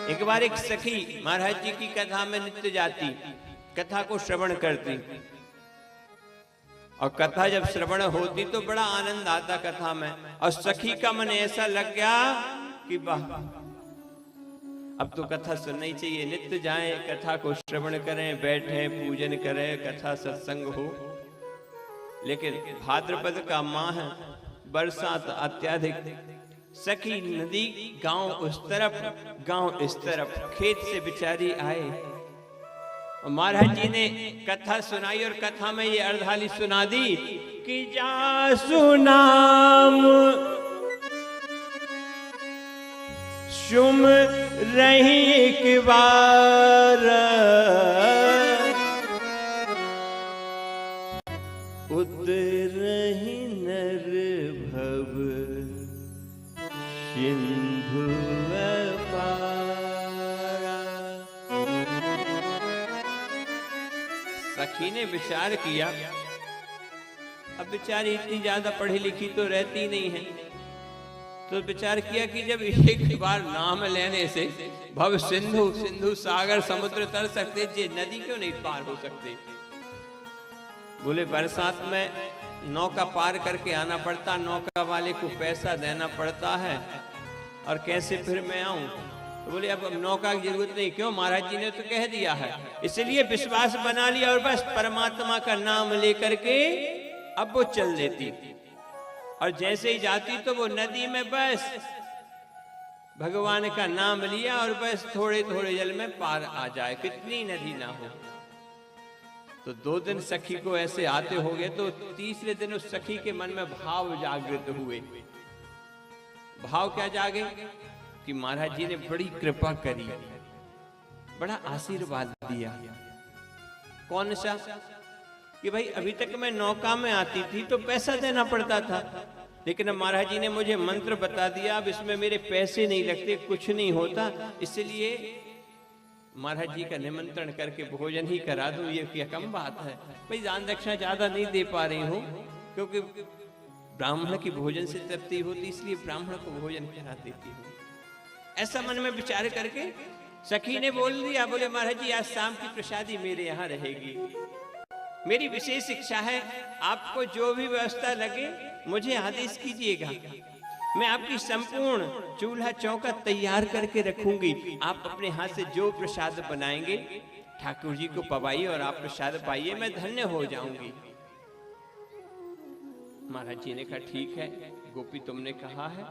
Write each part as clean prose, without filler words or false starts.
एक बार एक सखी महाराज जी की कथा में नित्य जाती, कथा को श्रवण करती, और कथा जब श्रवण होती तो बड़ा आनंद आता कथा में। और सखी का मन ऐसा लग गया कि वाह, अब तो कथा सुननी चाहिए, नित्य जाएं, कथा को श्रवण करें, बैठें, पूजन करें, कथा सत्संग हो। लेकिन भाद्रपद का माह, बरसात अत्याधिक, सखी नदी गांव उस तरफ, गांव इस तरफ, खेत से बेचारी आए और महाराज जी ने कथा सुनाई। और कथा में ये अर्धाली सुना दी कि जा सुनाम सुम रही एक बार, उतरहि नर भव सिंधु अपारा। सखी ने विचार किया, अब बेचारी इतनी ज्यादा पढ़ी लिखी तो रहती नहीं है, तो विचार किया कि जब एक बार नाम लेने से भव सिंधु, सिंधु सागर समुद्र तर सकते, ये नदी क्यों नहीं पार हो सकते। बोले बरसात में नौका पार करके आना पड़ता, नौका वाले को पैसा देना पड़ता है, और कैसे फिर मैं आऊं। तो बोले अब नौका की जरूरत नहीं, क्यों, महाराज जी ने तो कह दिया है। इसलिए विश्वास बना लिया और बस परमात्मा का नाम लेकर के अब वो चल देती, और जैसे ही जाती तो वो नदी में बस भगवान का नाम लिया और बस थोड़े थोड़े जल में पार आ जाए, कितनी नदी ना हो। तो 2 दिन सखी को ऐसे आते हो गए, तो तीसरे दिन उस सखी के मन में भाव जागृत हुए। भाव क्या जागे कि महाराज जी ने बड़ी कृपा करी, बड़ा आशीर्वाद दिया। कौन सा कि भाई अभी तक मैं नौका में आती थी तो पैसा देना पड़ता था, लेकिन अब महाराज जी ने मुझे मंत्र बता दिया, अब इसमें मेरे पैसे नहीं लगते, कुछ नहीं होता, इसलिए महाराज जी का निमंत्रण करके भोजन ही करा दूं। ये क्या कम बात है, भाई दान दक्षिणा ज्यादा नहीं दे पा रही हूँ, क्योंकि ब्राह्मण की भोजन से तृप्ति होती, इसलिए ब्राह्मण को भोजन करा देती हूँ। ऐसा मन में विचार करके सखी ने बोल दिया, बोले महाराज जी आज शाम की प्रसादी मेरे यहाँ रहेगी, मेरी विशेष इच्छा है, आपको जो भी व्यवस्था लगे मुझे आदेश कीजिएगा, मैं आपकी संपूर्ण चूल्हा चौका तैयार करके रखूंगी, आप अपने हाथ से जो प्रसाद बनाएंगे ठाकुर जी को पवाइए और आप प्रसाद पाइए, मैं धन्य हो जाऊंगी। महाराज जी ने कहा ठीक है गोपी, तुमने कहा है,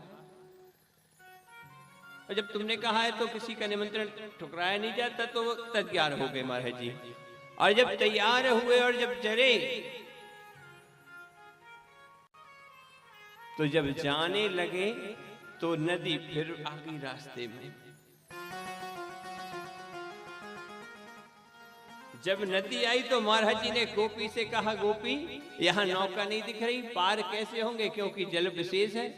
और जब तुमने कहा है तो किसी का निमंत्रण ठुकराया नहीं जाता, तो वो तैयार हो गए महाराज जी। और जब तैयार हुए और जब चले, तो जब जाने लगे तो नदी फिर आ गई रास्ते में। जब नदी आई तो महाराज जी ने गोपी से कहा, गोपी यहाँ नौका नहीं दिख रही, पार कैसे होंगे, क्योंकि जल विशेष है।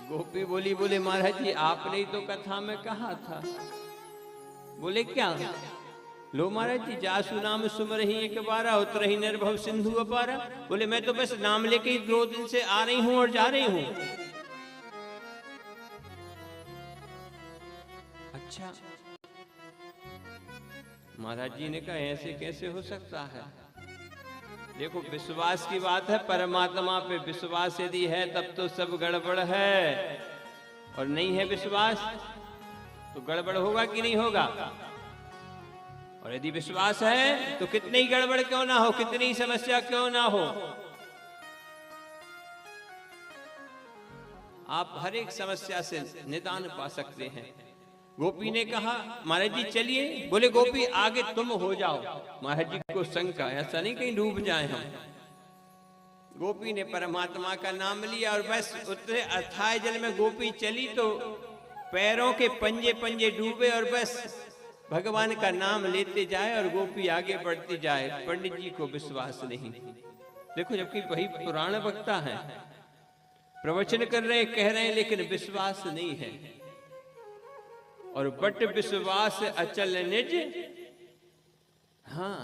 गोपी बोली, बोले महाराज जी आपने ही तो कथा में कहा था। बोले क्या, लो महाराज जी जासु नाम सुमरहि एक बारा, उतरहि निर्भव सिंधु अपारा। बोले मैं तो बस नाम लेके ही 2 दिन से आ रही हूं और जा रही हूं। अच्छा, महाराज जी ने कहा ऐसे कैसे हो सकता है, देखो विश्वास की बात है, परमात्मा पे विश्वास यदि है तब तो सब गड़बड़ है, और नहीं है विश्वास तो गड़बड़ होगा कि नहीं होगा। और यदि विश्वास है तो कितनी ही गड़बड़ क्यों ना हो, कितनी ही समस्या क्यों ना हो, आप हर एक समस्या से निदान पा सकते हैं। गोपी ने कहा महाराज जी चलिए। बोले गोपी आगे तुम हो जाओ, महाराज जी को शंका, ऐसा नहीं कहीं डूब जाए हम। गोपी ने परमात्मा का नाम लिया और बस उतरे अथाह जल में गोपी चली तो पैरों के पंजे पंजे डूबे और बस भगवान का नाम लेते जाए और गोपी आगे बढ़ती जाए। पंडित जी को विश्वास नहीं। देखो जबकि वही पुराण वक्ता है, प्रवचन कर रहे कह रहे हैं, लेकिन विश्वास नहीं है। और बट विश्वास अचल निज, हाँ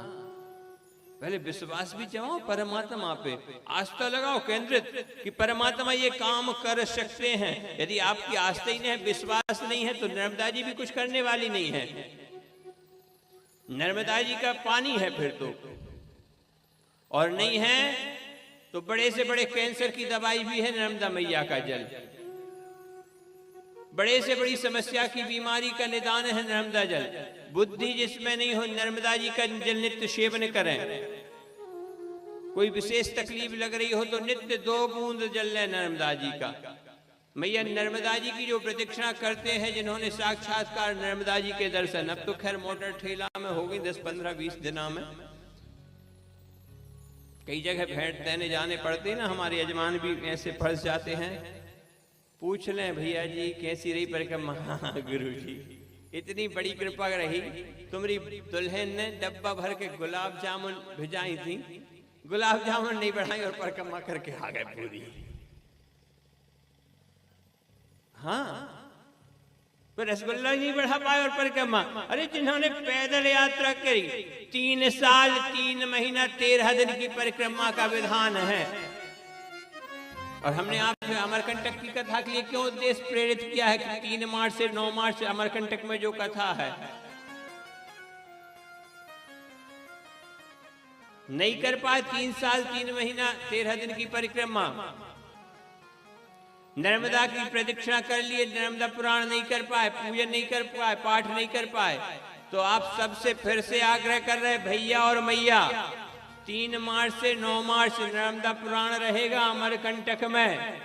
पहले विश्वास भी जमाओ परमात्मा पे, आस्था लगाओ केंद्रित कि परमात्मा ये काम कर सकते हैं। यदि आपकी आस्था ही नहीं है, विश्वास नहीं है, तो नर्मदा जी भी कुछ करने वाली नहीं है। नर्मदा जी का पानी है फिर तो, और नहीं है तो बड़े से बड़े कैंसर की दवाई भी है नर्मदा मैया का जल। बड़े से बड़ी समस्या की बीमारी का निदान है नर्मदा जल। बुद्धि जिसमें नहीं हो, नर्मदा जी का जल नित्य सेवन करें। कोई विशेष तकलीफ लग रही हो तो नित्य 2 बूंद जल लें नर्मदा जी का। मैया नर्मदा जी की जो प्रदक्षिणा करते हैं जिन्होंने साक्षात्कार नर्मदा जी के दर्शन, अब तो खैर मोटर ठेला में हो गई 10, 15, 20 दिनों में, कई जगह भेंट देने जाने पड़ते ना, हमारे यजमान भी ऐसे फंस जाते हैं। पूछ लें भैया जी कैसी रही परिक्रमा? गुरु जी इतनी बड़ी कृपा रही, तुम्हारी दुल्हन ने डब्बा भर के गुलाब जामुन भिजाई थी, गुलाब जामुन नहीं बढ़ाई और परिक्रमा करके आ गए पूरी। हाँ, पर रसगुल्ला नहीं बढ़ा पाए और परिक्रमा। अरे जिन्होंने पैदल यात्रा करी, 3 साल 3 महीना 13 दिन की परिक्रमा का विधान है। और हमने आपसे अमरकंटक की कथा के लिए क्यों उद्देश्य प्रेरित किया है कि 3 मार्च से 9 मार्च अमरकंटक में जो कथा है, नहीं कर पाए 3 साल 3 महीना 13 दिन की परिक्रमा, नर्मदा की प्रदक्षिणा कर लिए, नर्मदा पुराण नहीं कर पाए, पूजन नहीं कर पाए, पाठ नहीं कर पाए, तो आप सबसे फिर से आग्रह कर रहे भैया और मैया, 3 मार्च से 9 मार्च नर्मदा पुराण रहेगा अमरकंटक में।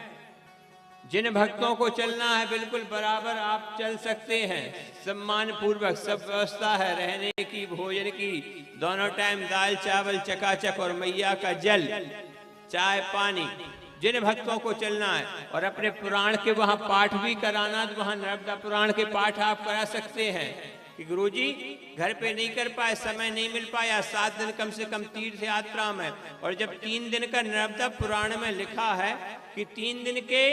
जिन भक्तों को चलना है बिल्कुल बराबर आप चल सकते हैं, सम्मान पूर्वक सब व्यवस्था है, रहने की, भोजन की, दोनों टाइम दाल चावल चकाचक और मैया का जल, चाय पानी। जिन भक्तों को चलना है और अपने पुराण के वहां पाठ भी कराना, तो वहां नर्मदा पुराण के पाठ आप करा सकते हैं कि गुरुजी घर पे नहीं कर पाए, समय नहीं मिल पाया, 7 दिन कम से कम तीर्थ यात्रा में। और जब 3 दिन का नर्मदा पुराण में लिखा है कि 3 दिन के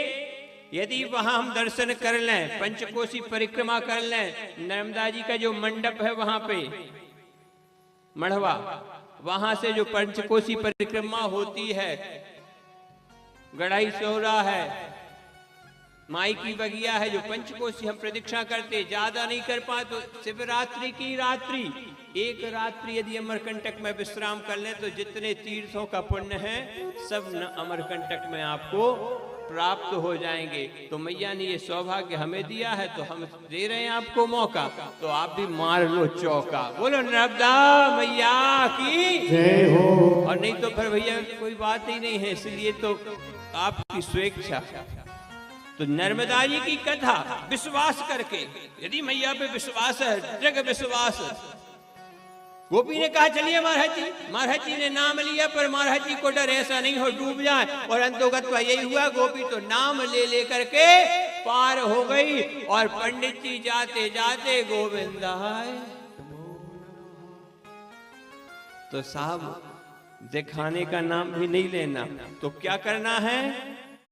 यदि वहां हम दर्शन कर लें, पंचकोशी परिक्रमा कर लें, नर्मदा जी का जो मंडप है वहां पे मढ़वा, वहां से जो पंचकोशी परिक्रमा होती है, गढ़ाई सोहरा है, माई की बगिया है, जो पंचकोशी हम प्रदक्षिणा करते, ज्यादा नहीं कर पाए तो शिवरात्रि की रात्रि, एक रात्रि यदि अमरकंटक में विश्राम कर लें तो जितने तीर्थों का पुण्य है सब अमरकंटक में आपको प्राप्त हो जाएंगे। तो मैया ने ये सौभाग्य हमें दिया है, तो हम दे रहे हैं आपको मौका, तो आप भी मार लो चौका। बोलो नर्मदा मैया की जय हो। और नहीं तो फिर भैया कोई बात ही नहीं है, इसलिए तो आपकी स्वेच्छा। तो नर्मदा जी की कथा विश्वास करके, यदि मैया पे विश्वास है, दृढ़ विश्वास, गोपी ने कहा चलिए महाराज जी, महाराज जी ने नाम लिया, पर महाराज जी को डर ऐसा नहीं हो डूब जाए, और अंतोगत्वा यही हुआ, गोपी तो नाम ले लेकर के पार हो गई। और पंडित जी जाते जाते गोविंदाय, तो साहब दिखाने का नाम भी नहीं लेना, तो क्या करना है,